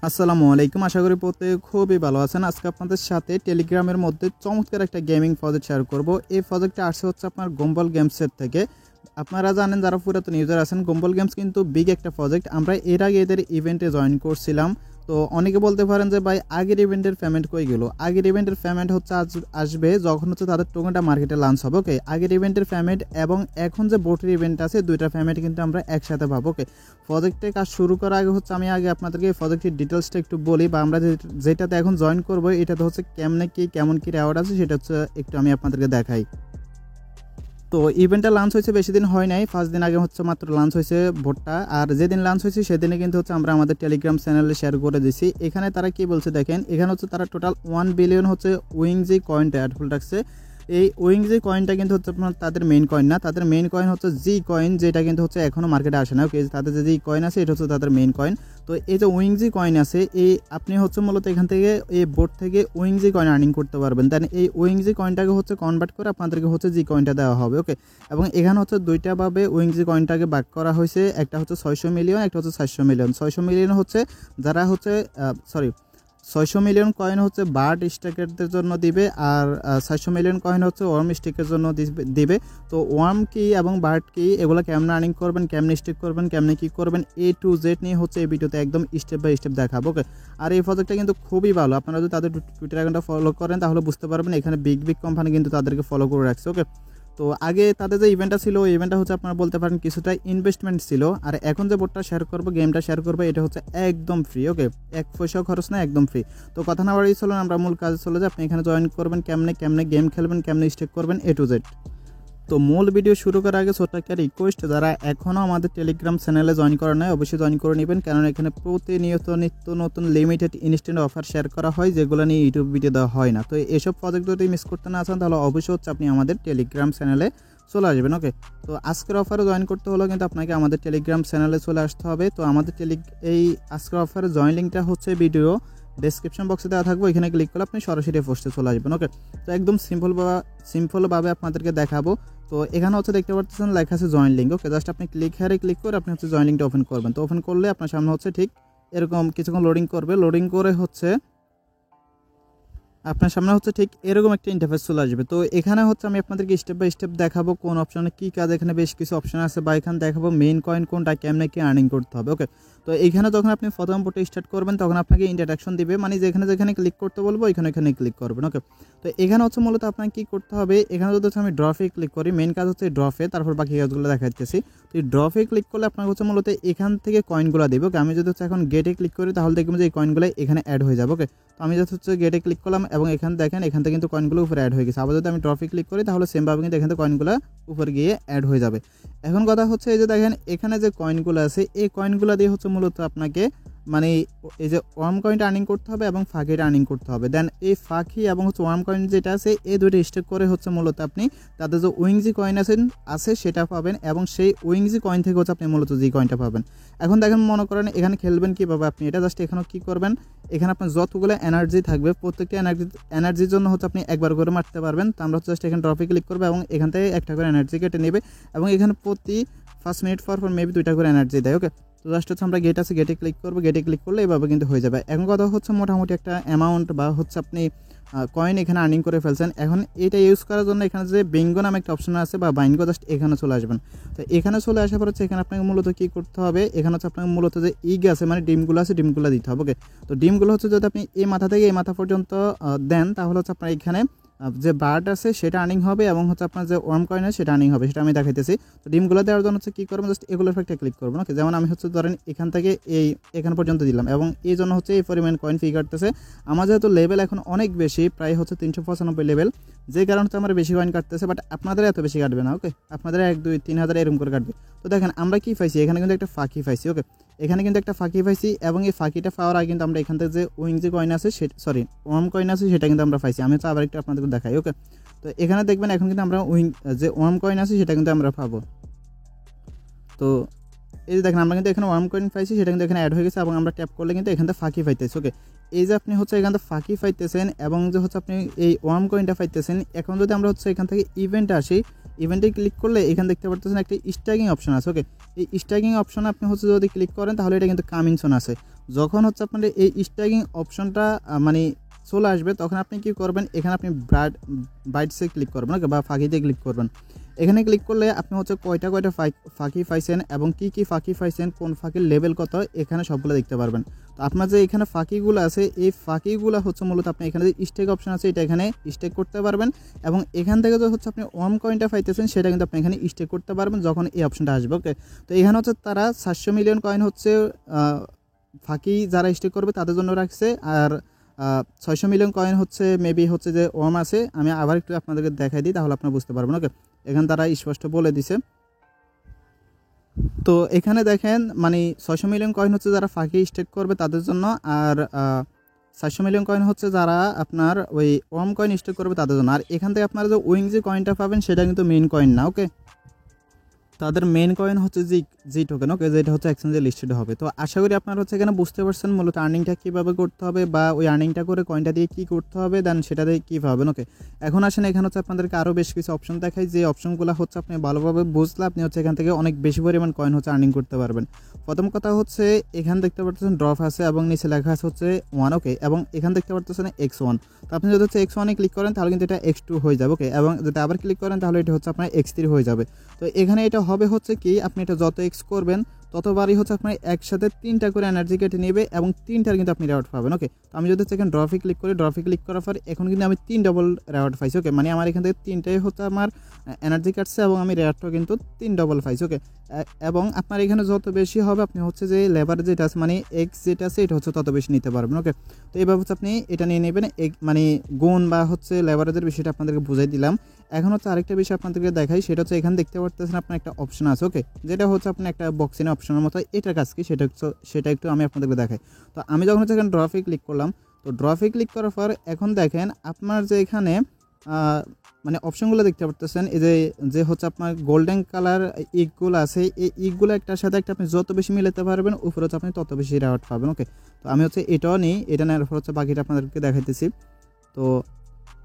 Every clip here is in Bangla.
আসসালামু আলাইকুম। আশা করি প্রত্যেকে খুবই ভালো আছেন। আজকে আপনাদের সাথে টেলিগ্রামের মধ্যে চমৎকার একটা গেমিং প্রজেক্ট শেয়ার করব। এই প্রজেক্টটা আসছে হচ্ছে আপনার গুম্বল গেমসের থেকে। আপনারা জানেন যারা পুরাতন ইউজার আছেন, গুম্বল গেমস কিন্তু বিগ একটা প্রজেক্ট। আমরা এর আগে এদের ইভেন্টে জয়েন করছিলাম। তো অনেকে বলতে পারেন যে ভাই আগের ইভেন্টের পেমেন্ট কই গেল? আগের ইভেন্টের পেমেন্ট হচ্ছে আসবে যখন হচ্ছে তাদের টোকেনটা মার্কেটে লঞ্চ হবে। ওকে, আগের ইভেন্টের পেমেন্ট এবং এখন যে বোটের ইভেন্ট আছে দুইটা পেমেন্ট কিন্তু আমরা একসাথে পাবো। ওকে, প্রজেক্টে কাজ শুরু করার আগে হচ্ছে আমি আগে আপনাদেরকে এই প্রজেক্টের ডিটেলসটা একটু বলি, বা আমরা যেটাতে এখন জয়েন করবো এটাতে হচ্ছে কেমনে কি কেমন কি রেওয়ার্ড আছে সেটা হচ্ছে একটু আমি আপনাদেরকে দেখাই। তো ইভেন্টটা লঞ্চ হয়েছে বেশি দিন হয় নাই, 5 দিন আগে হচ্ছে মাত্র লঞ্চ হয়েছে ভোটটা। আর যেদিন লঞ্চ হয়েছে সেদিনে কিন্তু হচ্ছে আমরা আমাদের টেলিগ্রাম চ্যানেলে শেয়ার করে দিছি। এখানে তারা কি বলছে দেখেন, এখানে হচ্ছে তারা টোটাল 1 বিলিয়ন হচ্ছে উইংজি কয়েনটা অ্যাড ফুল রাখছে। এই উইংজি কয়েনটা কিন্তু হচ্ছে আপনার তাদের মেইন কয়েন না, তাদের মেইন কয়েন হচ্ছে জি কয়েন, যেটা কিন্তু হচ্ছে এখনও মার্কেটে আসে না। ওকে, তাদের যে জি কয়েন আছে এটা হচ্ছে তাদের মেইন কয়েন। তো এই যে উইংজি কয়েন আছে, এই আপনি হচ্ছে মূলত এখান থেকে এই বোর্ড থেকে উইংজি কয়েন আর্নিং করতে পারবেন। দেন এই উইংজি কয়েনটাকে হচ্ছে কনভার্ট করে আপনাদেরকে হচ্ছে জি কয়েনটা দেওয়া হবে। ওকে, এবং এখানে হচ্ছে দুইটা ভাবে উইংজি কয়েনটাকে ভাগ করা হয়েছে, একটা হচ্ছে 600 মিলিয়ন, একটা হচ্ছে 400 মিলিয়ন। 600 মিলিয়ন হচ্ছে যারা হচ্ছে 600 মিলিয়ন কয়েন হচ্ছে বার্ড স্টেকারদের জন্য দিবে, আর 400 মিলিয়ন কয়েন হচ্ছে ওয়ার্ম স্টিকের জন্য দিবে। তো ওয়ার্ম কি এবং বার্ড কি এগুলো কেমন আর্নিং করবেন, কেমন স্টিক করবেন, কেমনে কি করবেন, A to Z নিয়ে হচ্ছে এই ভিডিওতে একদম স্টেপ বাই স্টেপ দেখাবো। ওকে, আর এই প্রজেক্টটা কিন্তু খুবই ভালো। আপনারা যদি তাদের টুইটার অ্যাকাউন্টটা ফলো করেন তাহলে বুঝতে পারবেন এখানে বিগ বিগ কোম্পানি কিন্তু তাদেরকে ফলো করে রাখছে। ওকে, তো আগে তাদের যে ইভেন্টটা ছিল ওই ইভেন্টটা হচ্ছে আপনারা বলতে পারেন কিছুটা ইনভেস্টমেন্ট ছিল, আর এখন যে বোর্ডটা শেয়ার করবো, গেমটা শেয়ার করবো, এটা হচ্ছে একদম ফ্রি। ওকে, এক পয়সাও খরচ না, একদম ফ্রি। তো কথা না বাড়িয়ে চলুন আমরা মূল কাজে চলে যাই। আপনি এখানে জয়েন করবেন কেমনে, কেমনে গেম খেলবেন, কেমনে স্টেক করবেন, A to Z। তো মূল ভিডিও শুরু করার আগে ছোট্ট একটা রিকোয়েস্ট, যারা এখনও আমাদের টেলিগ্রাম চ্যানেলে জয়েন করা নয় অবশ্যই জয়েন করে নেবেন, কারণ এখানে প্রতিনিয়ত নিত্য নতুন লিমিটেড ইনস্ট্যান্ট অফার শেয়ার করা হয় যেগুলো নিয়ে ইউটিউব ভিডিও দেওয়া হয় না। তো এসব প্রজেক্ট যদি মিস করতে না চান তাহলে অবশ্যই হচ্ছে আপনি আমাদের টেলিগ্রাম চ্যানেলে চলে আসবেন। ওকে, তো আজকের অফারে জয়েন করতে হলেও কিন্তু আপনাকে আমাদের টেলিগ্রাম চ্যানেলে চলে আসতে হবে। তো আমাদের এই আজকের অফারের জয়েন লিঙ্কটা হচ্ছে ভিডিও ডেসক্রিপশন বক্সে দেওয়া থাকবে, এখানে ক্লিক করলে আপনি সরাসরি পোস্টে চলে আসবেন। ওকে, তো একদম সিম্পলভাবে আপনাদেরকে দেখাবো। তো এখানে হচ্ছে দেখতে পাচ্ছেন লেখা আছে জয়েন লিঙ্ক। ওকে, জাস্ট আপনি ক্লিক করে আপনি হচ্ছে জয়েন লিঙ্কটা ওপেন করবেন। তো ওপেন করলে আপনার সামনে হচ্ছে ঠিক এরকম কিছুক্ষণ লোডিং করবে। লোডিং করে হচ্ছে আপনার সামনে হচ্ছে ঠিক এরকম একটা ইন্টারফেস চলে আসবে। তো এখানে হচ্ছে আমি আপনাদেরকে স্টেপ বাই স্টেপ দেখাবো কোন অপশনে কী কাজ। এখানে বেশ কিছু অপশন আছে, বা এখানে দেখাবো মেইন কয়েন কোনটা, কেমনে কি আর্নিং করতে হবে। ওকে, তো এখানে যখন আপনি প্রথম পোর্টে স্টার্ট করবেন তখন আপনাকে ইন্ট্রোডাকশন দিবে, মানে যেখানে যেখানে ক্লিক করতে বলবো এখানে ক্লিক করবেন। ওকে, তো এখানে হচ্ছে মূলত আপনাকে কী করতে হবে, এখানে যদি হচ্ছে আমি ড্রফে ক্লিক করি, মেইন কাজ হচ্ছে ড্রফে, তারপর বাকি কাজগুলো দেখাচ্ছি। তো এই ড্রফে ক্লিক করলে আপনাকে হচ্ছে মূলত এখান থেকে কয়েনগুলো দেবে। ওকে, আমি যদি হচ্ছে এখন গেটে ক্লিক করি তাহলে দেখবেন যে এই কয়েনগুলো এখানে অ্যাড হয়ে যাবে। ওকে, তো আমি জাস্ট হচ্ছে গেটে ক্লিক করলাম এবং এখানে দেখেন এখান থেকে কিন্তু কয়েনগুলো উপরে অ্যাড হয়ে গেছে। আবার যদি আমি ট্রফি ক্লিক করি তাহলে সেমভাবে কিন্তু এখান থেকে কয়েনগুলো উপরে গিয়ে অ্যাড হয়ে যাবে। এখন কথা হচ্ছে এই যে দেখেন এখানে যে কয়েনগুলো আছে এই কয়েনগুলো দিয়ে হচ্ছে মূলত আপনাকে মানে এই যে ওয়ার্ম কয়েনটা আর্নিং করতে হবে এবং ফাঁকিটা আর্নিং করতে হবে। দেন এই ফাঁকি এবং হচ্ছে ওয়ার্ম কয়েন যেটা আছে এই দুটো স্টেক করে হচ্ছে মূলত আপনি তাদের যে উইংজি কয়েন আছে সেটা পাবেন, এবং সেই উইংজি কয়েন থেকে হচ্ছে আপনি মূলত জি কয়েনটা পাবেন। এখন দেখেন মনে করেন এখানে খেলবেন কীভাবে, আপনি এটা জাস্ট এখানে কী করবেন, এখানে আপনার যতগুলো এনার্জি থাকবে প্রত্যেকটা এনার্জির জন্য হচ্ছে আপনি একবার করে মারতে পারবেন। তো আমরা জাস্ট এখানে ট্রফি ক্লিক করবো এবং এখান থেকে একটা করে এনার্জি কেটে নেবে, এবং এখানে প্রতি 5 মিনিট পর মেবি 2টা করে এনার্জি দেয়। ওকে, তো জাস্ট হচ্ছে আমরা গেটে ক্লিক করবো, গেটে ক্লিক করলে এভাবে কিন্তু হয়ে যাবে। এখন কথা হচ্ছে মোটামুটি একটা অ্যামাউন্ট বা হচ্ছে আপনি কয়েন এখানে আর্নিং করে ফেলছেন। এখন এটা ইউজ করার জন্য এখানে যে বিঙ্গো নামে একটা অপশন আছে বা বাইঙ্গো, জাস্ট এখানে চলে আসবেন। তো এখানে চলে আসার পর হচ্ছে এখানে আপনাকে মূলত কী করতে হবে, এখানে হচ্ছে আপনাকে মূলত যে ইগ আছে মানে ডিমগুলো আছে ডিমগুলো দিতে হবে। ওকে, তো ডিমগুলো হচ্ছে যদি আপনি এই মাথা থেকে এই মাথা পর্যন্ত দেন তাহলে হচ্ছে আপনার এখানে যে বার্ড আছে সেটা আর্নিং হবে, এবং হচ্ছে আপনার যে ওয়ার্ম কয়েন আছে সেটা আর্নিং হবে, সেটা আমি দেখাইতেছি। তো ডিমগুলো দেওয়ার জন্য হচ্ছে কী করবেন, জাস্ট এগুলোর একটা ক্লিক করবেন। ওকে, যেমন আমি হচ্ছে ধরেন এখান থেকে এখান পর্যন্ত দিলাম, এবং এই জন্য হচ্ছে এই পরিমাণ কয়েন ফি কাটতেছে। আমার যেহেতু লেভেল এখন অনেক বেশি, প্রায় হচ্ছে 395 লেভেল, যে কারণে হচ্ছে আমার বেশি কয়েন কাটতেছে, বাট আপনাদের এত বেশি কাটবে না। ওকে, আপনাদের 1 2 3 হাজার এরকম করে কাটবে। তো দেখেন আমরা কি পাইছি, এখানে কিন্তু একটা ফাঁকি পাইছি। ওকে, এখানে কিন্তু একটা ফাঁকি পাইছি, এবং এই ফাঁকিটা পাওয়ার আগে কিন্তু আমরা এখান থেকে যে উইংজি কয়েন আছে ওয়ার্ম কয়েন আছে সেটা কিন্তু আমরা পাইছি। আমি হচ্ছে আবার একটু আপনাদেরকে দেখাই। ওকে, তো এখানে দেখবেন এখন কিন্তু আমরা যে ওয়ার্ম কয়েন আছে সেটা কিন্তু আমরা পাবো। তো এই যে দেখেন আমরা কিন্তু এখানে ওয়ার্ম কয়েন পাইছি, সেটা কিন্তু এখানে অ্যাড হয়ে গেছে, এবং আমরা ট্যাপ করলে কিন্তু এখান থেকে ফাঁকি পাইতেছি। ওকে, এই যে আপনি হচ্ছে এখান থেকে ফাঁকি পাইতেছেন এবং যে হচ্ছে আপনি এই ওয়ার্ম কয়েনটা পাইতেছেন। এখন যদি আমরা হচ্ছে এখান থেকে ইভেন্টে আসি, ইভেন্টে ক্লিক করলে এখানে দেখতে পারতেছেন একটা স্ট্যাকিং অপশন আছে। ওকে, এই স্ট্যাকিং অপশনে আপনি হচ্ছে যদি ক্লিক করেন তাহলে এটা কিন্তু কামিং সুন আছে। যখন হচ্ছে আপনার এই স্ট্যাকিং অপশনটা মানে চলে আসবে তখন আপনি কি করবেন, এখানে আপনি বাইটসে ক্লিক করবেন, ওকে, বা ফাঁকিতে ক্লিক করবেন। এখানে ক্লিক করলে আপনি হচ্ছে কয়টা ফাঁকি পাইছেন এবং কি ফাঁকি পাইছেন, কোন ফাঁকির লেভেল কত, এখানে সবগুলো দেখতে পারবেন। তো আপনার যে এখানে ফাঁকিগুলো আছে এই ফাঁকিগুলো হচ্ছে মূলত আপনি এখানে যে স্টেক অপশন আছে এটা এখানে স্টেক করতে পারবেন এবং এখান থেকে যে হচ্ছে আপনি ওয়ার্ম কয়েনটা পাইতেছেন সেটা কিন্তু আপনি এখানে স্টেক করতে পারবেন যখন এই অপশনটা আসবে। ওকে, তো এখানে হচ্ছে তারা 700 মিলিয়ন কয়েন হচ্ছে ফাঁকি যারা স্টেক করবে তাদের জন্য রাখছে, আর 600 মিলিয়ন কয়েন হচ্ছে মেবি হচ্ছে যে ওয়ার্ম আছে। আমি আবার একটু আপনাদেরকে দেখাই দিই তাহলে আপনারা বুঝতে পারবেন। ওকে, এখানে তারা স্পষ্ট বলে দিছে। তো এখানে দেখেন মানে 600 মিলিয়ন কয়েন হচ্ছে যারা ফাঁকি স্টেক করবে তাদের জন্য, আর 700 মিলিয়ন কয়েন হচ্ছে যারা আপনার ওই ওয়ার্ম কয়েন স্টেক করবে তাদের জন্য। আর এখান থেকে আপনারা যে উইং যে কয়েনটা পাবেন সেটা কিন্তু মেইন কয়েন না। ওকে, তাদের মেইন কয়েন হচ্ছে জি টোকেন। ওকে, যেটা হচ্ছে এক্সচেঞ্জে লিস্টেড হবে। তো আশা করি আপনারা হচ্ছে এখানে বুঝতে পারছেন মূলত আর্নিংটা কীভাবে করতে হবে বা ওই আর্নিংটা করে কয়েনটা দিয়ে কী করতে হবে, দেন সেটা দিয়ে কী পাবেন। ওকে, এখন আসেন এখানে হচ্ছে আপনাদেরকে আরও বেশ কিছু অপশন দেখাই, যে অপশনগুলো হচ্ছে আপনি ভালোভাবে বুঝলে আপনি হচ্ছে এখান থেকে অনেক বেশি পরিমাণ কয়েন হচ্ছে আর্নিং করতে পারবেন। প্রথম কথা হচ্ছে এখানে দেখতে পাচ্ছেন ড্রপ আছে এবং নিচে লেখা আছে হচ্ছে 1। ওকে, এবং এখানে দেখতে পাচ্ছেন X1। তো আপনি যদি হচ্ছে X1 এ ক্লিক করেন তাহলে কিন্তু এটা X2 হয়ে যাবে। ওকে, এবং যদি আবার ক্লিক করেন তাহলে এটা হচ্ছে আপনার X3 হয়ে যাবে। তো এখানে এটা হবে হচ্ছে কি, আপনি এটা যত এক্স করবেন ততবারই হচ্ছে আপনার একসাথে 3টা করে এনার্জি কেটে নেবে এবং 3টার কিন্তু আপনি রেওয়ার্ড পাবেন। ওকে, তো আমি যদি এখানে ড্রফে ক্লিক করি, ড্রফে ক্লিক করার পর এখন কিন্তু আমি 3 ডবল রেওয়ার্ড পাইছি। ওকে, মানে আমার এখান থেকে 3টাই হচ্ছে আমার এনার্জি কাটছে এবং আমি রেওয়ার্ডটাও কিন্তু 3 ডবল পাইছি। ওকে, এবং আপনার এখানে যত বেশি হবে আপনি হচ্ছে যে লেবার যেটা আছে মানে এক্স যেটা আছে এটা হচ্ছে তত বেশি নিতে পারবেন। ওকে, তো এইভাবে হচ্ছে আপনি এটা নিয়ে নেবেন। মানে গুণ বা হচ্ছে লেবারেজের বিষয়টা আপনাদেরকে বুঝাই দিলাম। এখন হচ্ছে আরেকটা বিষয় আপনাদেরকে দেখাই, সেটা হচ্ছে এখানে দেখতে পারতেছেন আপনার একটা অপশন আছে। ওকে, যেটা হচ্ছে আপনার একটা বক্সিনের অপশনের মতো, এটার কাজ কি সেটা একটু আমি আপনাদেরকে দেখাই। তো আমি যখন হচ্ছে এখানে ড্রফে ক্লিক করলাম, তো ড্রফে ক্লিক করার পর এখন দেখেন আপনার যে এখানে মানে অপশনগুলো দেখতে পারতেছেন, এই যে হচ্ছে আপনার গোল্ডেন কালার ইকগুলো আছে, এই ইকগুলো একটার সাথে একটা আপনি যত বেশি মিলাতে পারবেন উপরে হচ্ছে আপনি তত বেশি রেওয়ার্ড পাবেন। ওকে, তো আমি হচ্ছে এটাও নিই, এটা নেওয়ার পর হচ্ছে বাকিটা আপনাদেরকে দেখাইতেছি। তো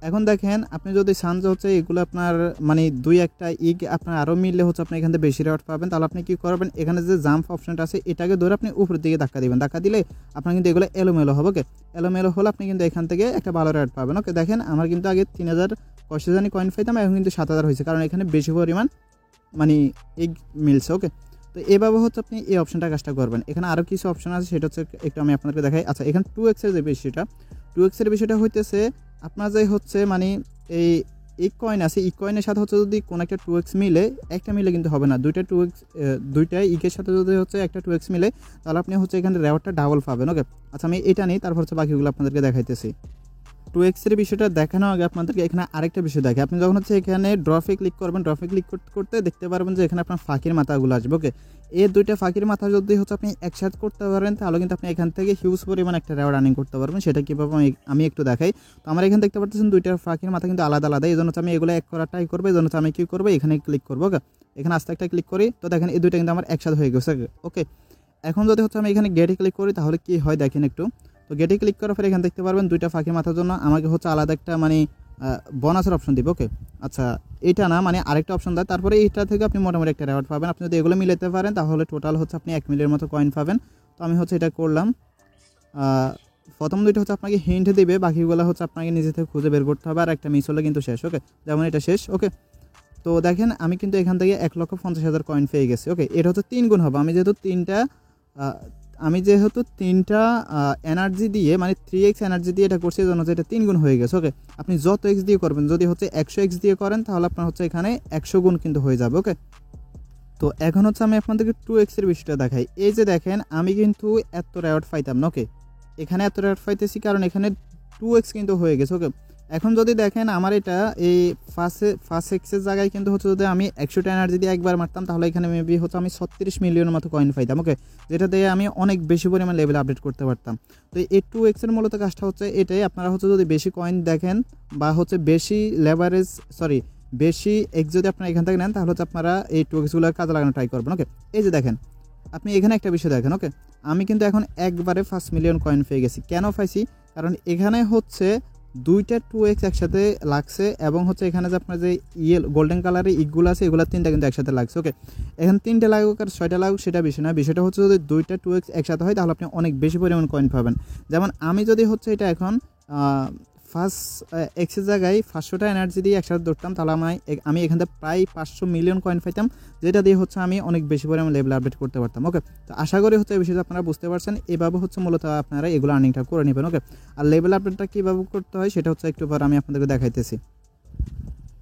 এখন দেখেন আপনি যদি চান যে হচ্ছে এগুলো আপনার মানে 2-1টা ইগ আপনার আরও মিললে হচ্ছে আপনি এখান থেকে বেশি রেওয়ার্ড পাবেন, তাহলে আপনি কী করবেন, এখানে যে জাম্প অপশনটা আছে এটাকে ধরে আপনি উপরের দিকে ধাক্কা দিবেন। ধাক্কা দিলে আপনার কিন্তু এগুলো এলোমেলো হবে। ওকে, এলোমেলো হলে আপনি কিন্তু এখান থেকে একটা ভালো রেওয়ার্ড পাবেন। ওকে, দেখেন আমার কিন্তু আগে 3000 কষ্ট জানি কয়েন পাইতাম, এখন কিন্তু 7000 হয়েছে, কারণ এখানে বেশি পরিমাণ মানে ইগ মিলছে। ওকে, তো এভাবে হচ্ছে আপনি এই অপশনটা কাজটা করবেন। এখানে আরও কিছু অপশন আছে, সেটা হচ্ছে একটু আমি আপনাদেরকে দেখাই। আচ্ছা, এখানে 2x-এর যে বিষয়টা, 2x-এর বিষয়টা হইতেছে আপনার যে হচ্ছে মানে এই ইক কয়েন আছে, ইক কয়েনের সাথে হচ্ছে যদি কোনো একটা 2x মিলে, একটা মিলে কিন্তু হবে না, দুইটা ইকের সাথে যদি হচ্ছে একটা 2x মিলে তাহলে আপনি হচ্ছে এখানে রেওয়ার্ডটা ডাবল পাবেন। ওকে, আচ্ছা আমি এটা নিই, তারপর হচ্ছে বাকিগুলো আপনাদেরকে দেখাইতেছি। 2x-এর বিষয়টা দেখানো আগে আপনাদেরকে এখানে আরেকটা বিষয় দেখে, আপনি যখন হচ্ছে এখানে ড্রফে ক্লিক করবেন, ড্রফে ক্লিক করতে করতে দেখতে পারবেন যে এখানে আপনার ফাঁকির মাথাগুলো আসবে। ওকে, এই দুইটা ফাঁকির মাথা যদি হচ্ছে আপনি একসাথে করতে পারেন তাহলে কিন্তু আপনি এখান থেকে হিউজ পরিমাণ একটা রেওয়ার্ড আর্নিং করতে পারবেন। সেটা কীভাবে আমি একটু দেখাই। তো আমার এখানে দেখতে পাচ্ছেন দুইটা ফাঁকির মাথা কিন্তু আলাদা আলাদা, এই জন্য হচ্ছে আমি এগুলো এক করার ট্রাই করবো। এই জন্য হচ্ছে আমি কী করবো, এখানে ক্লিক করবো। ওকে, এখানে আস্তে একটা ক্লিক করি, তো দেখেন এই দুইটা কিন্তু আমার একসাথে হয়ে গেছে। ওকে, এখন যদি হচ্ছে আমি এখানে গেটে ক্লিক করি তাহলে কি হয় দেখেন একটু। তো গেটে ক্লিক করার পরে এখানে দেখতে পারবেন দুইটা ফাঁকি মাথার জন্য আমাকে হচ্ছে আলাদা একটা মানে বোনাসের অপশন দিব। ওকে, আচ্ছা এটা না মানে আরেকটা অপশন দেয়, তারপরে এইটা থেকে আপনি মোটামুটি একটা রেওয়ার্ড পাবেন। আপনি যদি এগুলো মিলাতে পারেন তাহলে টোটাল হচ্ছে আপনি 1 মিলিয়নের মতো কয়েন পাবেন। তো আমি হচ্ছে এটা করলাম। প্রথম দুইটা হচ্ছে আপনাকে হিন্ট দিবে, বাকিগুলো হচ্ছে আপনাকে নিজে থেকে খুঁজে বের করতে হবে, আর একটা মিস হলে কিন্তু শেষ। ওকে, যেমন এটা শেষ। ওকে, তো দেখেন আমি কিন্তু এখান থেকে 1,50,000 কয়েন পেয়ে গেছি। ওকে, এটা হচ্ছে 3 গুণ হবে, আমি যেহেতু তিনটা এনার্জি দিয়ে মানে 3x এনার্জি দিয়ে এটা করছি, জন্য এটা 3 গুণ হয়ে গেছে। ওকে, আপনি যত এক্স দিয়ে করবেন, যদি হচ্ছে 100x দিয়ে করেন তাহলে আপনার হচ্ছে এখানে 100 গুণ কিন্তু হয়ে যাবে। ওকে, তো এখন হচ্ছে আমি আপনাদেরকে 2x-এর বিষয়টা দেখাই। এই যে দেখেন আমি কিন্তু এত রেওয়ার্ড পাইতাম না। ওকে, এখানে এত রেওয়ার্ড পাইতেছি কারণ এখানে 2x কিন্তু হয়ে গেছে। ওকে, এখন যদি দেখেন আমার এটা এই ফার্স্ট এক্সের জায়গায় কিন্তু হচ্ছে যদি আমি 100টা এনার্জি দিয়ে একবার মারতাম তাহলে এখানে মেবি হচ্ছে আমি 36 মিলিয়নের মতো কয়েন পাইতাম। ওকে, যেটা দিয়ে আমি অনেক বেশি পরিমাণ লেভেল আপডেট করতে পারতাম। তো এই 2x-এর মূলত কাজটা হচ্ছে এটাই, আপনারা হচ্ছে যদি বেশি কয়েন দেখেন বা হচ্ছে বেশি এক্স যদি আপনারা এখান থেকে নেন তাহলে হচ্ছে আপনারা এই 2x-গুলো কাজে লাগানো ট্রাই করবেন। ওকে, এই যে দেখেন আপনি এখানে একটা বিষয় দেখেন, ওকে, আমি কিন্তু এখন একবারে 5 মিলিয়ন কয়েন পেয়ে গেছি। কেন পাইছি? কারণ এখানে হচ্ছে 2টা 2x একসাথে লাগছে এবং হচ্ছে এখানে যে আপনার যে গোল্ডেন কালারের ইগুলো আছে এগুলো 3টা কিন্তু একসাথে লাগছে। ওকে, এখন 3টা লাগুক আর 6টা লাগুক সেটা বিষয় না, বিষয়টা হচ্ছে যদি 2টা 2x একসাথে হয় তাহলে আপনি অনেক বেশি পরিমাণ কয়েন পাবেন। যেমন আমি যদি হচ্ছে এটা এখন ফার্স্ট এক্সের জায়গায় 500টা এনার্জি দিয়ে একসাথে ধরতাম তাহলে আমি এখান থেকে প্রায় 500 মিলিয়ন কয়েন পাইতাম, যেটা দিয়ে হচ্ছে আমি অনেক বেশি পরিমাণ লেভেল আপডেট করতে পারতাম। ওকে, তো আশা করি হচ্ছে এই বিষয়টা আপনারা বুঝতে পারছেন। এভাবে হচ্ছে মূলত আপনারা এগুলো আর্নিংটা করে নেবেন। ওকে, আর লেভেল আপডেটটা কীভাবে করতে হয় সেটা হচ্ছে একটু পর আমি আপনাদেরকে দেখাইতেছি।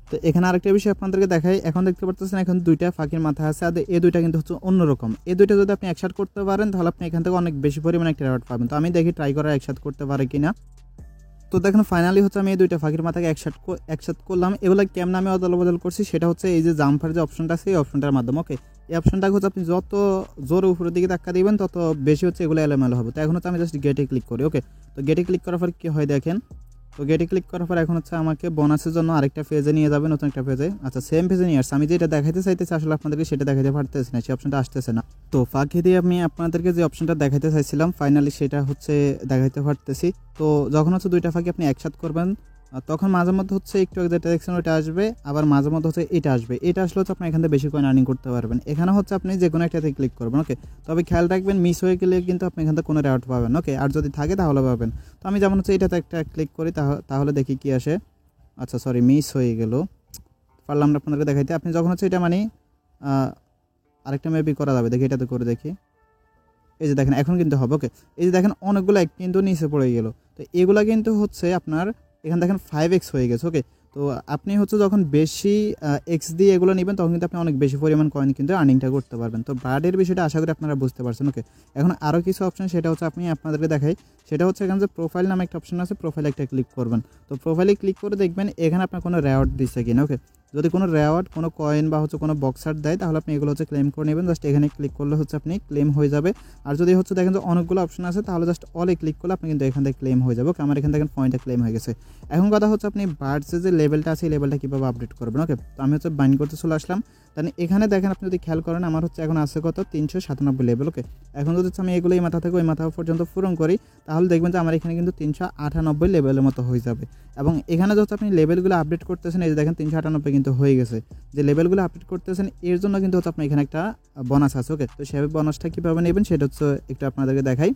তো এখানে আরেকটা বিষয় আপনাদেরকে দেখাই, এখন দেখতে পাচ্ছেন এখন 2টা ফাঁকির মাথা আছে, আর এই 2টা কিন্তু হচ্ছে অন্যরকম। এই 2টা যদি আপনি একসাথে করতে পারেন তাহলে আপনি এখান থেকে অনেক বেশি পরিমাণে একটা রেওয়ার্ড পাবেন। তো আমি দেখি ট্রাই করার একসাথে করতে পারে কিনা। তো দেখুন ফাইনালি হচ্ছে আমি এই 2টা ফাঁকির মাথাকে একসাথে করলাম। এগুলো কেমন আমি অদল বদল করছি সেটা হচ্ছে এই যে জাম্পার যে অপশনটা আছে এই অপশনটার মাধ্যমে। ওকে, এই অপশনটা হচ্ছে আপনি যত জোরে উপরের দিকে ধাক্কা দিবেন তত বেশি হচ্ছে এগুলো এলোমেলো হবে। তো এখন হচ্ছে আমি জাস্ট গেটে ক্লিক করি। ওকে, তো গেটে ক্লিক করার পর কী হয় দেখেন, তো গেটে ক্লিক করার পর এখন হচ্ছে আমাকে বোনাসের জন্য আরেকটা পেজে নিয়ে যাবে, নতুন একটা পেজে। আচ্ছা, সেম পেজে নিয়ে আসছে, আমি যেটা দেখাইতে চাইতেছি আসলে আপনাদেরকে সেটা দেখাতে পারতেছি না, সেই অপশনটা আসতেছে না। তো ফাঁকি দিয়ে আমি আপনাদেরকে যে অপশনটা দেখাইতে চাইছিলাম ফাইনালি সেটা হচ্ছে দেখাইতে পারতেছি। তো যখন হচ্ছে 2টা ফাঁকি আপনি একসাথে করবেন তখন মাঝে মধ্যে হচ্ছে একটু যেটা দেখছেন ওইটা আসবে, আবার মাঝে মধ্যে হচ্ছে এটা আসবে। এটা আসলে হচ্ছে আপনি এখান থেকে বেশি কয়েন আর্নিং করতে পারবেন। এখানে হচ্ছে আপনি যে কোনো একটাতে ক্লিক করবেন। ওকে, তবে খেয়াল রাখবেন মিস হয়ে গেলে কিন্তু আপনি এখান থেকে কোনো রেওয়ার্ড পাবেন। ওকে, আর যদি থাকে তাহলে পাবেন। তো আমি যেমন হচ্ছে এটাতে একটা ক্লিক করি, তাহলে দেখি কি আসে। আচ্ছা সরি, মিস হয়ে গেল, পারলাম না আপনাদেরকে দেখাইতে। আপনি যখন হচ্ছে এটা মানে আরেকটা মেবি করা যাবে, দেখি এটাতে করে দেখি। এই যে দেখেন এখন কিন্তু হবে। ওকে, এই যে দেখেন অনেকগুলো কিন্তু নিচে পড়ে গেল। তো এগুলা কিন্তু হচ্ছে আপনার এখানে দেখেন 5x হয়ে গেছে। ওকে, তো আপনি হচ্ছে যখন বেশি এক্স দিয়ে এগুলো নেবেন তখন কিন্তু আপনি অনেক বেশি পরিমাণ কয়েন কিন্তু আর্নিংটা করতে পারবেন। তো ব্রাডের বিষয়টা আশা করি আপনারা বুঝতে পারছেন। ওকে, এখন আরও কিছু অপশন সেটা হচ্ছে আপনি আপনাদেরকে দেখাই, সেটা হচ্ছে এখানে যে প্রোফাইল নামে একটা অপশন আছে, প্রোফাইলে একটা ক্লিক করবেন। তো প্রোফাইলে ক্লিক করে দেখবেন এখানে আপনার কোনো রেওয়ার্ড দিচ্ছে কিনা। ওকে, যদি কোনো রেওয়ার্ড কোনো কয়েন বা হচ্ছে কোনো বক্সার দেয় তাহলে আপনি এগুলো হচ্ছে ক্লেম করে নেবেন। জাস্ট এখানে ক্লিক করলে হচ্ছে আপনি ক্লেম হয়ে যাবে। আর যদি হচ্ছে দেখেন যে অনেকগুলো অপশন আছে তাহলে জাস্ট অলে ক্লিক করলে আপনি কিন্তু এখান থেকে ক্লেম হয়ে যাবে। আমার এখান থেকে পয়েন্টে ক্লেম হয়ে গেছে। এখন কথা হচ্ছে আপনি বার্ডসের যে লেভেলটা আছে এই লেভেলটা কীভাবে আপডেট করবেন। ওকে, তো আমি হচ্ছে বাইন্ড করতে চলে আসলাম। তাহলে এখানে দেখেন আপনি যদি খেয়াল করেন আমার হচ্ছে এখন আছে কত 397 লেভেল। ওকে, এখন যদি আমি এগুলো এই মাথা থেকে ওই মাথা পর্যন্ত পূরণ করি তাহলে দেখবেন যে আমার এখানে কিন্তু 398 লেভেলের মতো হয়ে যাবে। এবং এখানে যখন আপনি লেভেলগুলো আপডেট করতেছেন এই যে দেখেন 398 কিন্তু হয়ে গেছে। যে লেভেলগুলো আপডেট করতেছেন এর জন্য কিন্তু হচ্ছে আপনার এখানে একটা বোনাস আছে। ওকে, তো সেভাবে বোনাসটা কীভাবে নেবেন সেটা হচ্ছে একটু আপনাদেরকে দেখাই।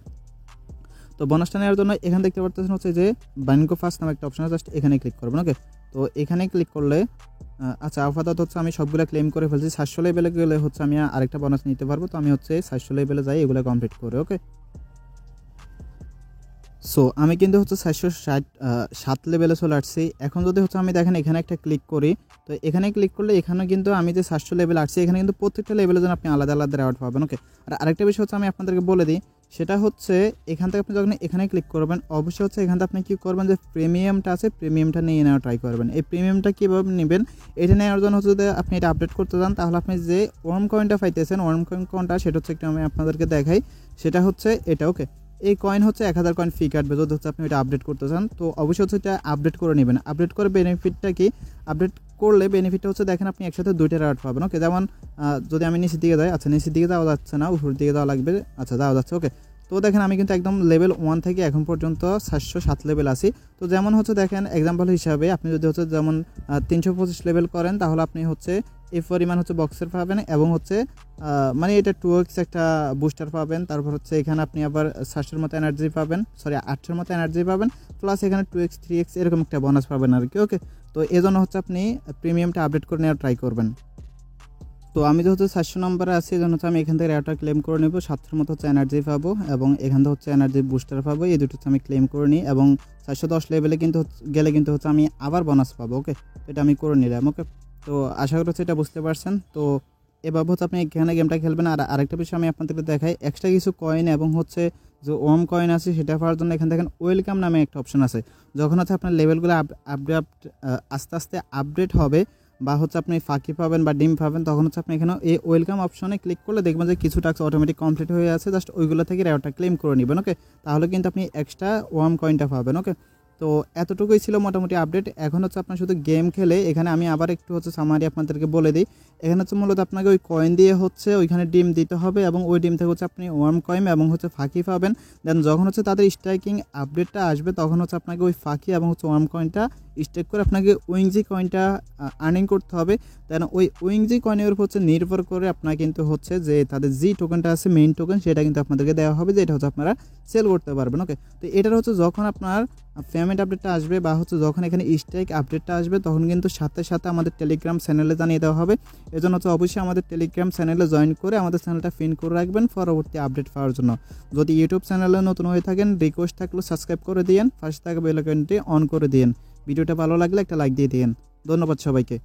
তো বোনাসটা নেওয়ার জন্য এখানে দেখতে পারতেছেন হচ্ছে যে বাইনগো ফার্স্ট নামে একটা অপশন আছে, জাস্ট এখানে ক্লিক করবেন। ওকে, তো এখানে ক্লিক করলে আচ্ছা আপাতত হচ্ছে আমি সবগুলো ক্লেম করে ফেলছি। 700 লেভেলে গেলে হচ্ছে আমি আরেকটা বোনাস নিতে পারবো। তো আমি হচ্ছে 700 লেভেলে যাই এগুলো কমপ্লিট করে। ওকে, সো আমি কিন্তু হচ্ছে 707 লেভেলে চলে আসছি। এখন যদি হচ্ছে আমি দেখেন এখানে একটা ক্লিক করি, তো এখানে ক্লিক করলে এখানে কিন্তু আমি যে 700 লেভেল আসছি এখানে কিন্তু প্রত্যেকটা লেভেলের জন্য আপনি আলাদা আলাদা রেওয়ার্ড পাবেন। ওকে, আর আরেকটা বিষয় হচ্ছে আমি আপনাদেরকে বলে দিই, সেটা হচ্ছে এখান থেকে আপনি যখন এখানে ক্লিক করবেন অবশ্যই হচ্ছে এখান থেকে আপনি কী করবেন যে প্রিমিয়ামটা আছে প্রিমিয়ামটা নিয়ে নেওয়া ট্রাই করবেন। এই প্রিমিয়ামটা কীভাবে নেবেন এটা নেওয়ার জন্য হচ্ছে যদি আপনি এটা আপডেট করতে চান তাহলে আপনি যে ওয়ার্ম কয়েনটা পাইতেছেন ওয়ার্ম কয়েনটা সেটা হচ্ছে একটু আমি আপনাদেরকে দেখাই, সেটা হচ্ছে এটা। ওকে, এই কয়েন হচ্ছে 1000 কয়েন ফি কাটবে যদি হচ্ছে আপনি এটা আপডেট করতে চান। তো অবশ্যই হচ্ছে এটা আপডেট করে নেবেন। আপডেট করে বেনিফিটটা কি, আপডেট করলে বেনিফিটটা হচ্ছে দেখেন আপনি একসাথে 2টা রেওয়ার্ড পাবেন। ওকে, যেমন যদি আমি নিচের দিকে যাই, আচ্ছা নিচের দিকে যাওয়া যাচ্ছে না, উপরের দিকে যাওয়া লাগবে। আচ্ছা যাওয়া যাচ্ছে। ওকে, তো দেখেন আমি কিন্তু একদম লেভেল 1 থেকে এখন পর্যন্ত 707 লেভেল আছি। তো যেমন হচ্ছে দেখেন এক্সাম্পল হিসাবে আপনি যদি হচ্ছে যেমন 325 লেভেল করেন তাহলে আপনি হচ্ছে এই পরিমাণ হচ্ছে বক্সের পাবেন এবং হচ্ছে মানে এটা 2x একটা বুস্টার পাবেন। তারপর হচ্ছে এখানে আপনি আবার 700-এর মতো এনার্জি পাবেন, সরি 800-এর মতো এনার্জি পাবেন, প্লাস এখানে 2x 3x এরকম একটা বোনাস পাবেন আর কি। ওকে, তো এই জন্য হচ্ছে আপনি প্রিমিয়ামটা আপডেট করে নেওয়ার ট্রাই করবেন। তো আমি যেহেতু 700 নম্বরে আছি এই জন্য হচ্ছে আমি এখান থেকে রেওয়ার্ডটা ক্লেম করে নেব। 700-এর মতো হচ্ছে এনার্জি পাবো এবং এখান থেকে হচ্ছে এনার্জি বুস্টার পাবো, এই দুটো হচ্ছে আমি ক্লেম করে নিই এবং 710 লেভেলে কিন্তু গেলে কিন্তু হচ্ছে আমি আবার বোনাস পাবো। ওকে, এটা আমি করে নিলাম। ওকে, তো আশা করি হচ্ছে এটা বুঝতে পারছেন। তো এভাবে হচ্ছে আপনি এখানে গেমটা খেলবেন। আর আরেকটা বিষয় আমি আপনাদেরকে দেখাই, এক্সট্রা কিছু কয়েন এবং হচ্ছে যে ওয়ার্ম কয়েন আছে সেটা পাওয়ার জন্য এখানে দেখেন ওয়েলকাম নামে একটা অপশন আছে। যখন হচ্ছে আপনার লেভেলগুলো আস্তে আস্তে আপডেট হবে বা হচ্ছে আপনি ফাঁকি পাবেন বা ডিম পাবেন তখন হচ্ছে আপনি এখানে এই ওয়েলকাম অপশনে ক্লিক করলে দেখবেন যে কিছু টাস্ক অটোমেটিক কমপ্লিট হয়ে আছে, জাস্ট ওইগুলো থেকে রেওয়ার্ডটা ক্লেম করে নেবেন। ওকে, তাহলে কিন্তু আপনি এক্সট্রা ওয়ার্ম কয়েনটা পাবেন। ওকে, তো এতটুকুই ছিল মোটামুটি আপডেট। এখন হচ্ছে আপনার শুধু গেম খেলে এখানে আমি আবার একটু হচ্ছে সামারি আপনাদেরকে বলে দিই। এখানে হচ্ছে মূলত আপনাকে ওই কয়েন দিয়ে হচ্ছে ওইখানে ডিম দিতে হবে এবং ওই ডিম থেকে হচ্ছে আপনি ওয়ার্ম কয়েন এবং হচ্ছে ফাঁকি পাবেন। দেন যখন হচ্ছে তাদের স্ট্রাইকিং আপডেটটা আসবে তখন হচ্ছে আপনাকে ওই ফাঁকি এবং হচ্ছে ওয়ার্ম কয়েনটা স্টেক করে আপনাকে উইংজি কয়েনটা আর্নিং করতে হবে। দেন ওই উইংজি কয়েনের উপর হচ্ছে নির্ভর করে আপনার কিন্তু হচ্ছে যে তাদের জি টোকেনটা আছে মেইন টোকেন সেটা কিন্তু আপনাদেরকে দেওয়া হবে, যেটা হচ্ছে আপনারা সেল করতে পারবেন। ওকে, তো এটার হচ্ছে যখন আপনার পেমেন্ট আপডেটটা আসবে বা হচ্ছে যখন এখানে স্ট্রাইক আপডেটটা আসবে তখন কিন্তু সাথে সাথে আমাদের টেলিগ্রাম চ্যানেলে জানিয়ে দেওয়া হবে। এজন্য হচ্ছে অবশ্যই আমাদের টেলিগ্রাম চ্যানেলে জয়েন করে আমাদের চ্যানেলটা পিন করে রাখবেন পরবর্তী আপডেট পাওয়ার জন্য। যদি ইউটিউব চ্যানেলে নতুন হয়ে থাকেন রিকোয়েস্ট থাকলে সাবস্ক্রাইব করে দিন, পাশে থাকা বেল আইকনটি অন করে দিন। ভিডিওটা ভালো লাগলে একটা লাইক দিয়ে দিন। ধন্যবাদ সবাইকে।